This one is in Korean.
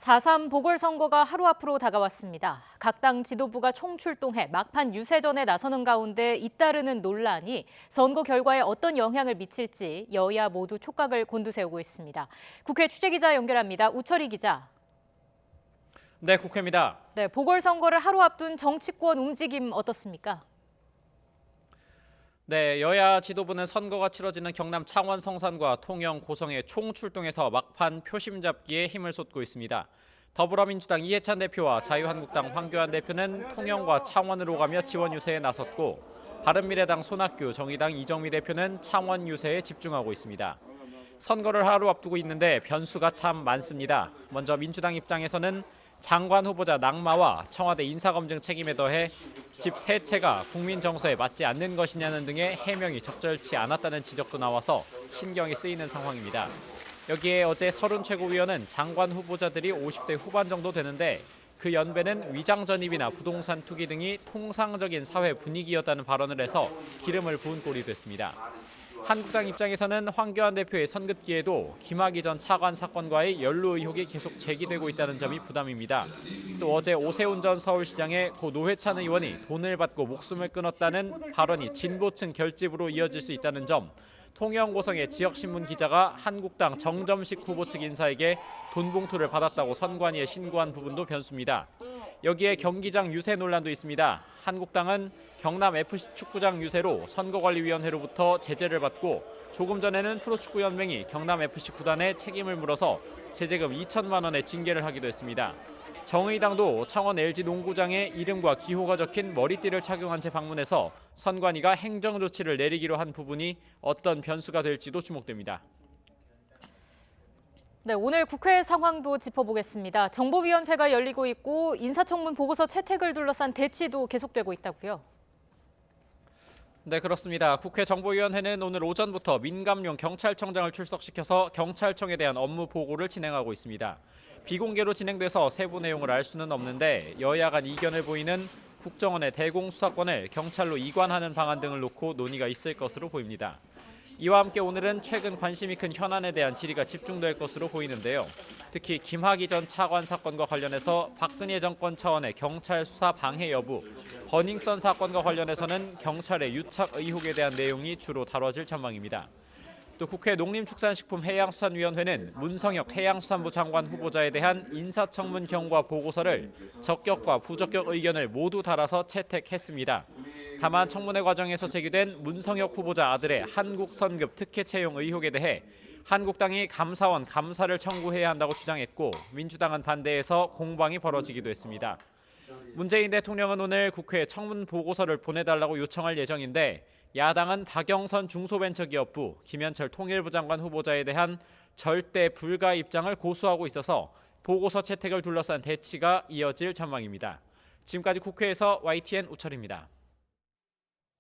4.3 보궐선거가 하루 앞으로 다가왔습니다. 각 당 지도부가 총출동해 막판 유세전에 나서는 가운데 잇따르는 논란이 선거 결과에 어떤 영향을 미칠지 여야 모두 촉각을 곤두세우고 있습니다. 국회 취재기자 연결합니다. 우철희 기자. 네, 국회입니다. 네, 보궐선거를 하루 앞둔 정치권 움직임 어떻습니까? 네, 여야 지도부는 선거가 치러지는 경남 창원 성산과 통영 고성에 총출동해서 막판 표심 잡기에 힘을 쏟고 있습니다. 더불어민주당 이해찬 대표와 자유한국당 황교안 대표는 통영과 창원으로 가며 지원 유세에 나섰고 바른미래당 손학규, 정의당 이정미 대표는 창원 유세에 집중하고 있습니다. 선거를 하루 앞두고 있는데 변수가 참 많습니다. 먼저 민주당 입장에서는 장관 후보자 낙마와 청와대 인사검증 책임에 더해 집 세 채가 국민 정서에 맞지 않는 것이냐는 등의 해명이 적절치 않았다는 지적도 나와서 신경이 쓰이는 상황입니다. 여기에 어제 서른 최고위원은 장관 후보자들이 50대 후반 정도 되는데 그 연배는 위장 전입이나 부동산 투기 등이 통상적인 사회 분위기였다는 발언을 해서 기름을 부은 꼴이 됐습니다. 한국당 입장에서는 황교안 대표의 선긋기에도 김학의 전 차관 사건과의 연루 의혹이 계속 제기되고 있다는 점이 부담입니다. 또 어제 오세훈 전 서울시장의 고 노회찬 의원이 돈을 받고 목숨을 끊었다는 발언이 진보층 결집으로 이어질 수 있다는 점, 통영 고성의 지역신문 기자가 한국당 정점식 후보 측 인사에게 돈 봉투를 받았다고 선관위에 신고한 부분도 변수입니다. 여기에 경기장 유세 논란도 있습니다. 한국당은 경남 FC 축구장 유세로 선거관리위원회로부터 제재를 받고 조금 전에는 프로축구연맹이 경남 FC 구단에 책임을 물어서 제재금 2천만 원의 징계를 하기도 했습니다. 정의당도 창원 LG 농구장에 이름과 기호가 적힌 머리띠를 착용한 채 방문해서 선관위가 행정조치를 내리기로 한 부분이 어떤 변수가 될지도 주목됩니다. 네, 오늘 국회 상황도 짚어보겠습니다. 정보위원회가 열리고 있고 인사청문 보고서 채택을 둘러싼 대치도 계속되고 있다고요. 네, 그렇습니다. 국회 정보위원회는 오늘 오전부터 민감용 경찰청장을 출석시켜서 경찰청에 대한 업무 보고를 진행하고 있습니다. 비공개로 진행돼서 세부 내용을 알 수는 없는데 여야 간 이견을 보이는 국정원의 대공수사권을 경찰로 이관하는 방안 등을 놓고 논의가 있을 것으로 보입니다. 이와 함께 오늘은 최근 관심이 큰 현안에 대한 질의가 집중될 것으로 보이는데요. 특히 김학의 전 차관 사건과 관련해서 박근혜 정권 차원의 경찰 수사 방해 여부, 버닝썬 사건과 관련해서는 경찰의 유착 의혹에 대한 내용이 주로 다뤄질 전망입니다. 또 국회 농림축산식품해양수산위원회는 문성혁 해양수산부 장관 후보자에 대한 인사청문 경과 보고서를 적격과 부적격 의견을 모두 달아서 채택했습니다. 다만 청문회 과정에서 제기된 문성혁 후보자 아들의 한국 선급 특혜 채용 의혹에 대해 한국당이 감사원 감사를 청구해야 한다고 주장했고 민주당은 반대해서 공방이 벌어지기도 했습니다. 문재인 대통령은 오늘 국회에 청문 보고서를 보내달라고 요청할 예정인데 야당은 박영선 중소벤처기업부, 김현철 통일부 장관 후보자에 대한 절대 불가 입장을 고수하고 있어서 보고서 채택을 둘러싼 대치가 이어질 전망입니다. 지금까지 국회에서 YTN 우철입니다.